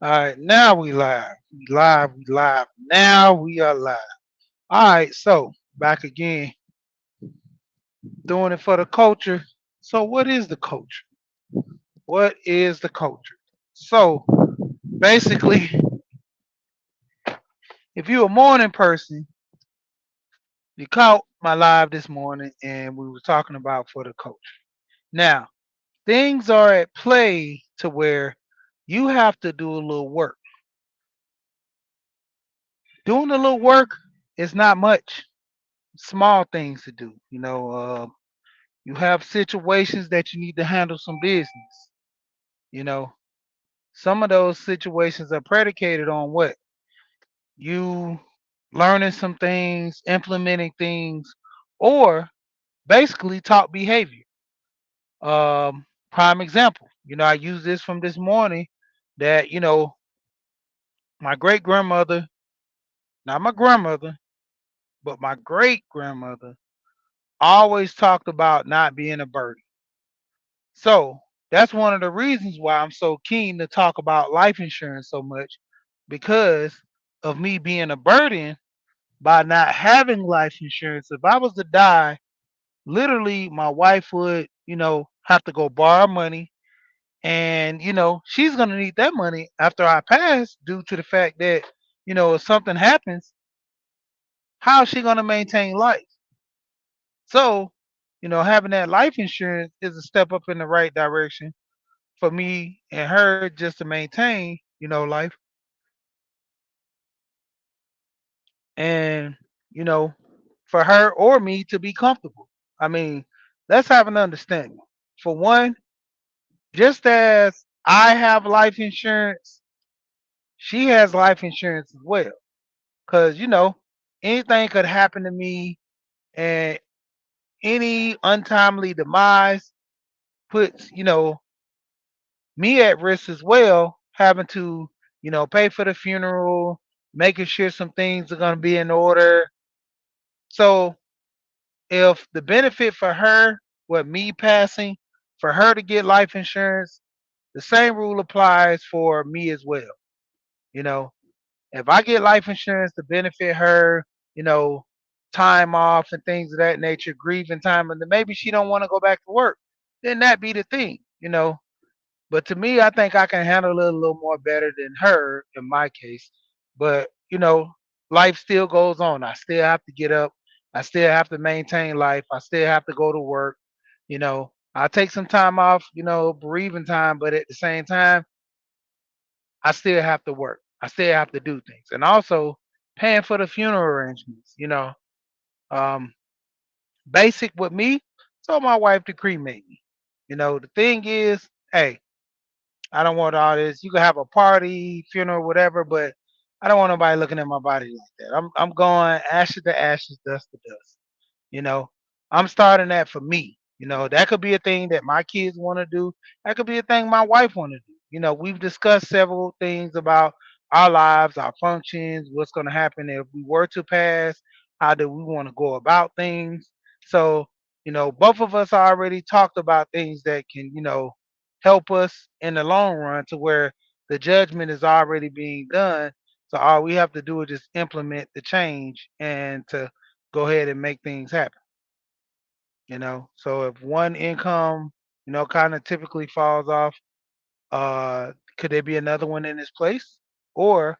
All right, now we live. We live. We live. Now we are live. All right, so back again, doing it for the culture. So, what is the culture? What is the culture? So, basically, if you're a morning person, you caught my live this morning, and we were talking about for the culture. Now, things are at play to where you have to do a little work. Doing a little work is not much. Small things to do. You have situations that you need to handle some business. You know, some of those situations are predicated on what? You learning some things, implementing things, or basically taught behavior. Prime example, I use this from this morning that, my great grandmother, not my grandmother, but my great grandmother always talked about not being a burden. So that's one of the reasons why I'm so keen to talk about life insurance so much because of me being a burden by not having life insurance. If I was to die, literally my wife would, have to go borrow money. And, she's going to need that money after I pass due to the fact that, if something happens, how is she going to maintain life? So, having that life insurance is a step up in the right direction for me and her just to maintain, life and, you know, for her or me to be comfortable. I mean, let's have an understanding. For one, just as I have life insurance, she has life insurance as well. Cause anything could happen to me and any untimely demise puts, me at risk as well, having to, pay for the funeral, making sure some things are going to be in order. So if the benefit for her, with me passing, for her to get life insurance, the same rule applies for me as well. You know, if I get life insurance to benefit her, you know, time off and things of that nature, grieving time, and then maybe she don't want to go back to work, then that be the thing. But to me, I think I can handle it a little more better than her in my case. But, life still goes on. I still have to get up. I still have to maintain life. I still have to go to work. I take some time off, bereaving time, but at the same time, I still have to work. I still have to do things. And also paying for the funeral arrangements. Um, basic with me, so my wife to cremate me. The thing is, hey, I don't want all this. You can have a party, funeral, whatever, but I don't want nobody looking at my body like that. I'm going ashes to ashes, dust to dust. You know, I'm starting that for me. That could be a thing that my kids want to do. That could be a thing my wife want to do. We've discussed several things about our lives, our functions, what's going to happen if we were to pass, how do we want to go about things. So, both of us already talked about things that can, help us in the long run to where the judgment is already being done. So all we have to do is just implement the change and to go ahead and make things happen. So if one income, kind of typically falls off, could there be another one in its place? Or,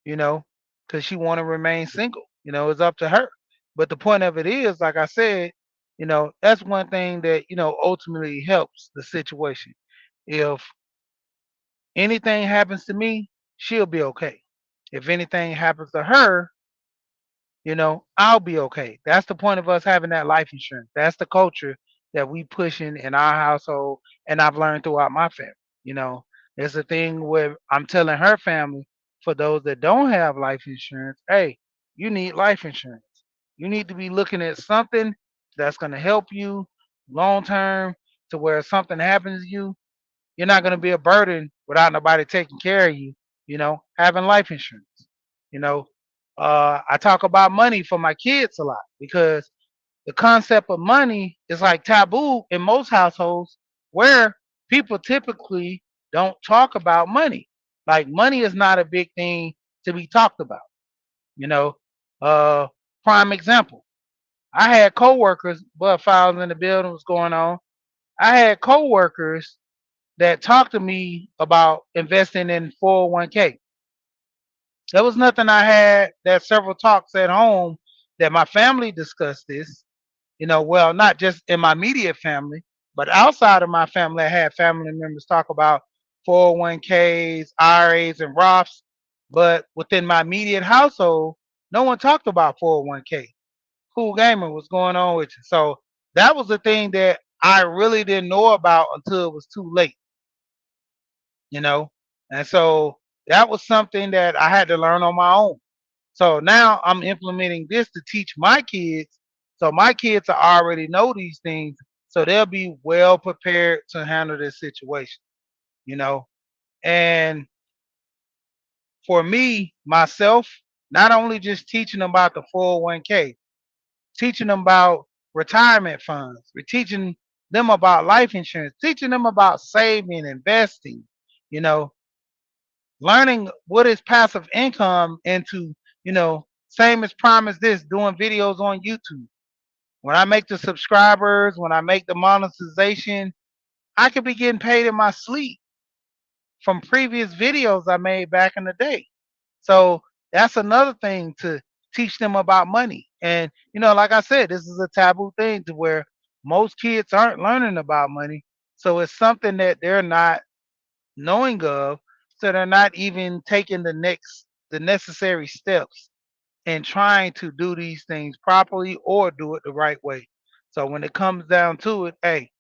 you know, does she want to remain single? It's up to her. But the point of it is, like I said, that's one thing that, ultimately helps the situation. If anything happens to me, she'll be okay. If anything happens to her, I'll be okay. That's the point of us having that life insurance. That's the culture that we pushing in our household, and I've learned throughout my family. You know, it's a thing where I'm telling her family, for those that don't have life insurance, hey, you need life insurance. You need to be looking at something that's going to help you long term to where if something happens to you, you're not going to be a burden without nobody taking care of you, having life insurance. You know, I talk about money for my kids a lot because the concept of money is like taboo in most households where people typically don't talk about money. Like money is not a big thing to be talked about. You know, uh, prime example. I had coworkers, but if I was in the building, what's going on? I had coworkers that talked to me about investing in 401k. There was nothing I had that several talks at home that my family discussed this. Well, not just in my immediate family, but outside of my family, I had family members talk about 401ks, IRAs, and Roths. But within my immediate household, no one talked about 401k. Cool gamer, what's going on with you? So that was the thing that I really didn't know about until it was too late, you know? And so that was something that I had to learn on my own. So now I'm implementing this to teach my kids. So my kids already know these things. So they'll be well prepared to handle this situation, you know. And for me, myself, not only just teaching them about the 401k, teaching them about retirement funds, we're teaching them about life insurance, teaching them about saving, investing, you know, learning what is passive income into, same as promise this, doing videos on YouTube. When I make the subscribers, when I make the monetization, I could be getting paid in my sleep from previous videos I made back in the day. So that's another thing to teach them about money. And like I said, this is a taboo thing to where most kids aren't learning about money. So it's something that they're not knowing of. So they're not even taking the necessary steps and trying to do these things properly or do it the right way. So when it comes down to it, hey,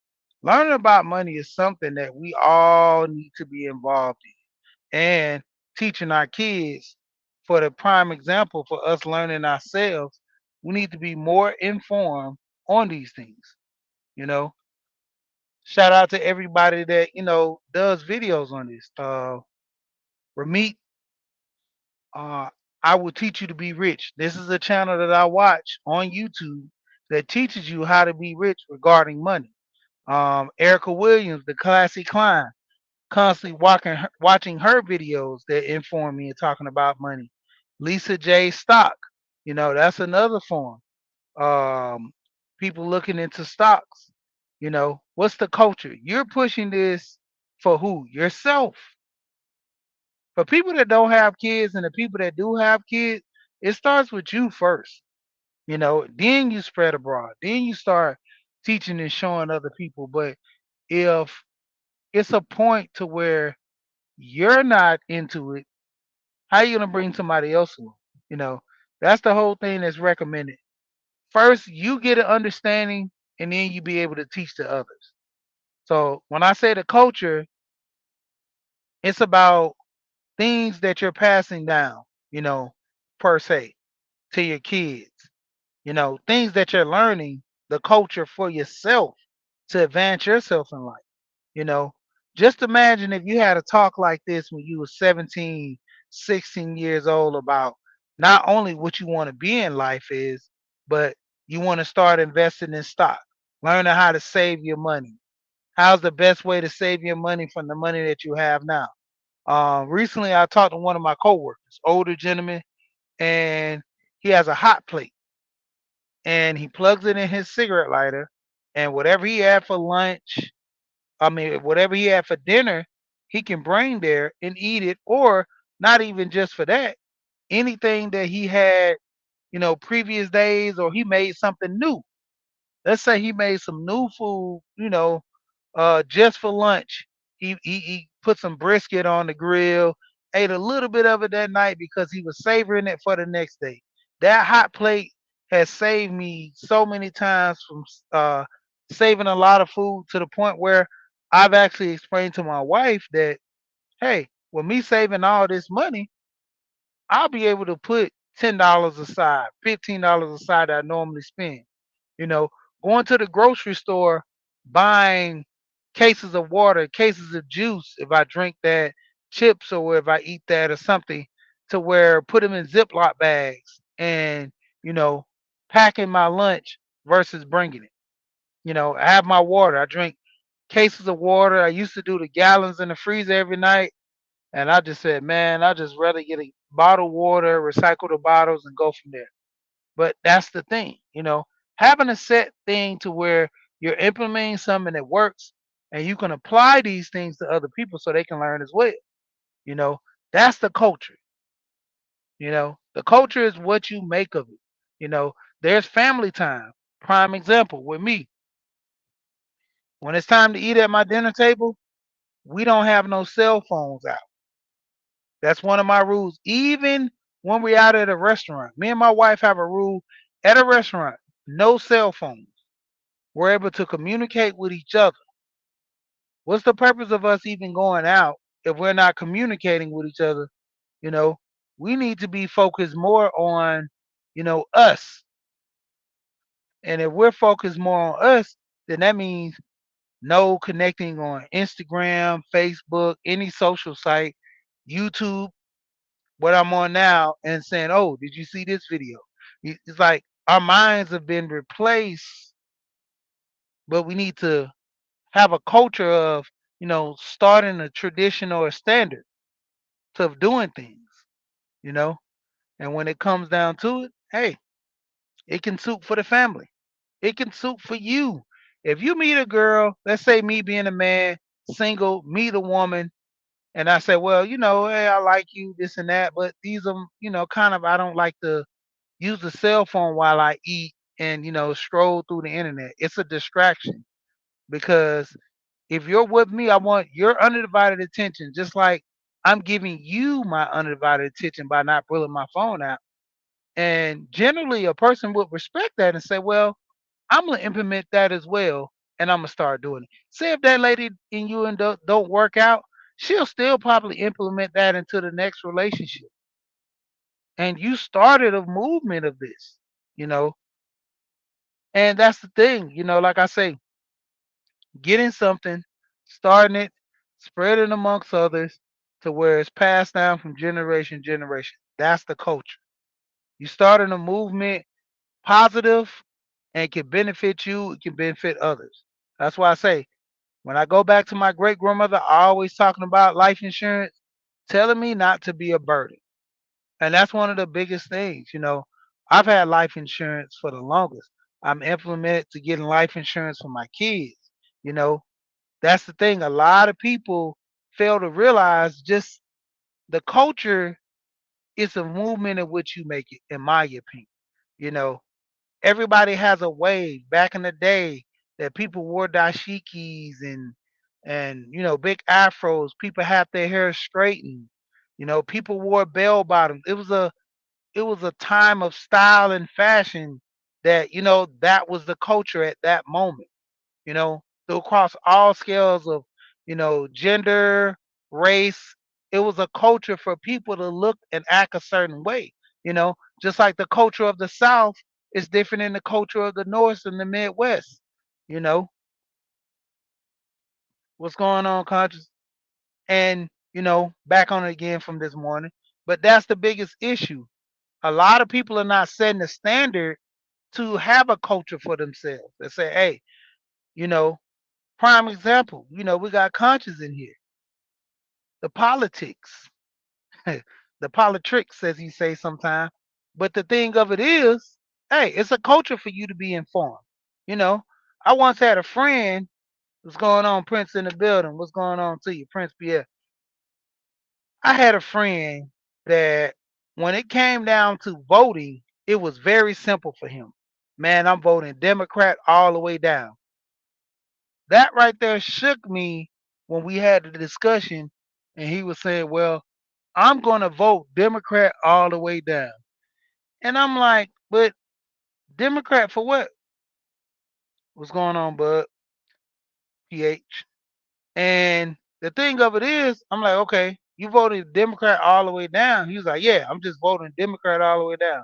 learning about money is something that we all need to be involved in. And teaching our kids, for the prime example for us learning ourselves, we need to be more informed on these things. You know, shout out to everybody that does videos on this. Ramit, uh, I will teach you to be rich. This is a channel that I watch on YouTube that teaches you how to be rich regarding money. Erica Williams, the classy Klein, constantly watching her videos that inform me and talking about money. Lisa J. Stock, that's another form. Um, People looking into stocks. What's the culture? You're pushing this for who? Yourself. For people that don't have kids and the people that do have kids, it starts with you first. Then you spread abroad. Then you start teaching and showing other people. But if it's a point to where you're not into it, how you gonna bring somebody else along? You know, that's the whole thing that's recommended. First, you get an understanding, and then you be able to teach the others. So when I say the culture, it's about things that you're passing down, you know, per se, to your kids. Things that you're learning, the culture for yourself to advance yourself in life. You know, just imagine if you had a talk like this when you were 17, 16 years old about not only what you want to be in life is, but you want to start investing in stock, learning how to save your money. How's the best way to save your money from the money that you have now? Recently, I talked to one of my coworkers, older gentleman, and he has a hot plate and he plugs it in his cigarette lighter, and whatever he had for lunch, I mean, whatever he had for dinner, he can bring there and eat it, or not even just for that. Anything that he had, previous days, or he made something new. Let's say he made some new food, just for lunch. He put some brisket on the grill, ate a little bit of it that night because he was savoring it for the next day. That hot plate has saved me so many times from saving a lot of food to the point where I've actually explained to my wife that, hey, with me saving all this money, I'll be able to put $10 aside, $15 aside that I normally spend. You know, going to the grocery store, buying cases of water, cases of juice, if I drink that, chips, or if I eat that or something, to where put them in Ziploc bags and, you know, packing my lunch versus bringing it. I have my water. I drink cases of water. I used to do the gallons in the freezer every night. And I just said, man, I just rather get a bottled water, recycle the bottles, and go from there. But that's the thing, having a set thing to where you're implementing something that works and you can apply these things to other people so they can learn as well. You know, that's the culture. The culture is what you make of it. There's family time. Prime example with me. When it's time to eat at my dinner table, we don't have no cell phones out. That's one of my rules. Even when we're out at a restaurant, me and my wife have a rule at a restaurant, no cell phones. We're able to communicate with each other. What's the purpose of us even going out if we're not communicating with each other? You know, we need to be focused more on, us. And if we're focused more on us, then that means no connecting on Instagram, Facebook, any social site, YouTube, what I'm on now, and saying, "Oh, did you see this video?" It's like our minds have been replaced, but we need to have a culture of, starting a tradition or a standard of doing things, you know. And when it comes down to it, hey, it can suit for the family. It can suit for you. If you meet a girl, let's say me being a man, single, meet a woman, and I say, well, hey, I like you, this and that, but these are, kind of, I don't like to use the cell phone while I eat and, stroll through the internet. It's a distraction because if you're with me, I want your undivided attention, just like I'm giving you my undivided attention by not pulling my phone out. And generally, a person would respect that and say, well, I'm going to implement that as well. And I'm going to start doing it. Say if that lady and you and don't work out, she'll still probably implement that into the next relationship. And you started a movement of this, you know. And that's the thing, like I say, getting something, starting it, spreading amongst others to where it's passed down from generation to generation. That's the culture. You starting a movement positive and it can benefit you, it can benefit others. That's why I say when I go back to my great grandmother, always talking about life insurance, telling me not to be a burden. And that's one of the biggest things, I've had life insurance for the longest. I'm implemented to getting life insurance for my kids. You know, that's the thing. A lot of people fail to realize just the culture is a movement in which you make it, in my opinion. You know, everybody has a way back in the day that people wore dashikis and big afros. People had their hair straightened. People wore bell bottoms. It was a time of style and fashion that that was the culture at that moment. Across all scales of gender, race. It was a culture for people to look and act a certain way. Just like the culture of the South is different than the culture of the North and the Midwest. You know what's going on, conscious, and back on it again from this morning. But that's the biggest issue. A lot of people are not setting the standard to have a culture for themselves. They say, hey, you know, prime example, we got conscious in here. The politics, the politics, as you say sometimes. But the thing of it is, hey, it's a culture for you to be informed. You know, I once had a friend. What's going on, Prince in the building? What's going on to you, Prince Pierre? I had a friend that when it came down to voting, it was very simple for him. Man, I'm voting Democrat all the way down. That right there shook me when we had the discussion and he was saying, well, I'm going to vote Democrat all the way down. And I'm like, but Democrat for what? What's going on, bud? PH. And the thing of it is, I'm like, okay, you voted Democrat all the way down. He was like, yeah, I'm just voting Democrat all the way down.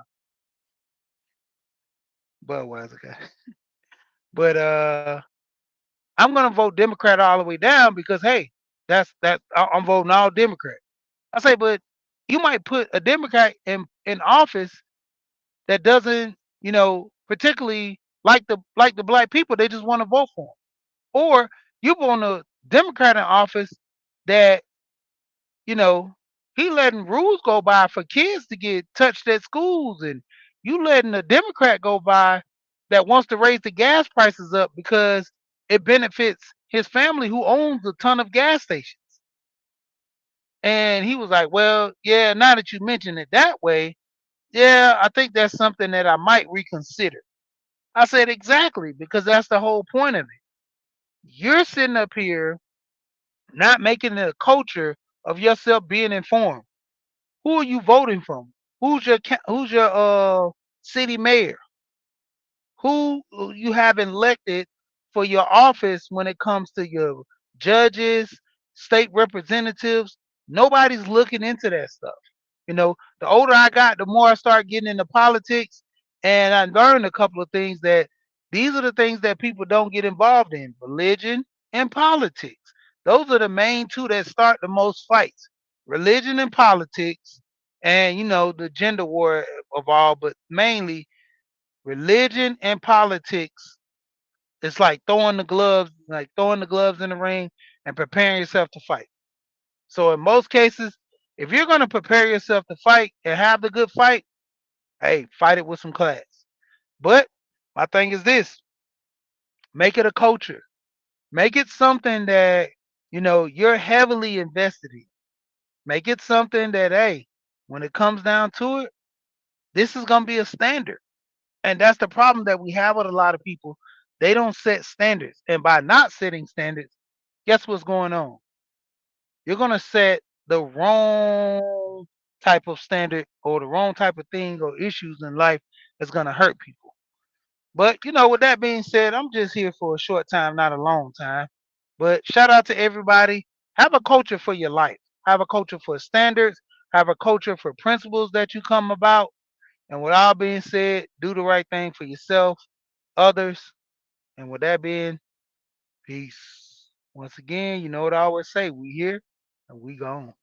Budweiser guy. But I'm gonna vote Democrat all the way down because hey, I'm voting all Democrat. I say, but you might put a Democrat in office that doesn't, particularly like the black people, they just want to vote for him. Or you want a Democrat in office that You know, he letting rules go by for kids to get touched at schools, and you letting a Democrat go by that wants to raise the gas prices up because it benefits his family who owns a ton of gas stations. And he was like, "Well, yeah, now that you mention it that way, yeah, I think that's something that I might reconsider." I said, "Exactly, because that's the whole point of it. You're sitting up here not making it a culture of yourself being informed. Who are you voting from? Who's your city mayor? Who you have elected for your office when it comes to your judges, state representatives? Nobody's looking into that stuff. The older I got, the more I start getting into politics, and I learned a couple of things that these are the things that people don't get involved in: religion and politics. Those are the main two that start the most fights: religion and politics, and the gender war of all, but mainly religion and politics. It's like throwing the gloves in the ring and preparing yourself to fight. So in most cases, if you're going to prepare yourself to fight and have the good fight, hey, fight it with some class. But my thing is this: make it a culture. Make it something that you're heavily invested in. Make it something that, hey, when it comes down to it, this is gonna be a standard. And that's the problem that we have with a lot of people. They don't set standards. And by not setting standards, guess what's going on? You're gonna set the wrong type of standard or the wrong type of thing or issues in life that's gonna hurt people. But with that being said, I'm just here for a short time, not a long time. But shout out to everybody. Have a culture for your life. Have a culture for standards. Have a culture for principles that you come about. And with all being said, do the right thing for yourself, others. And with that being, peace. Once again, you know what I always say: we here and we gone.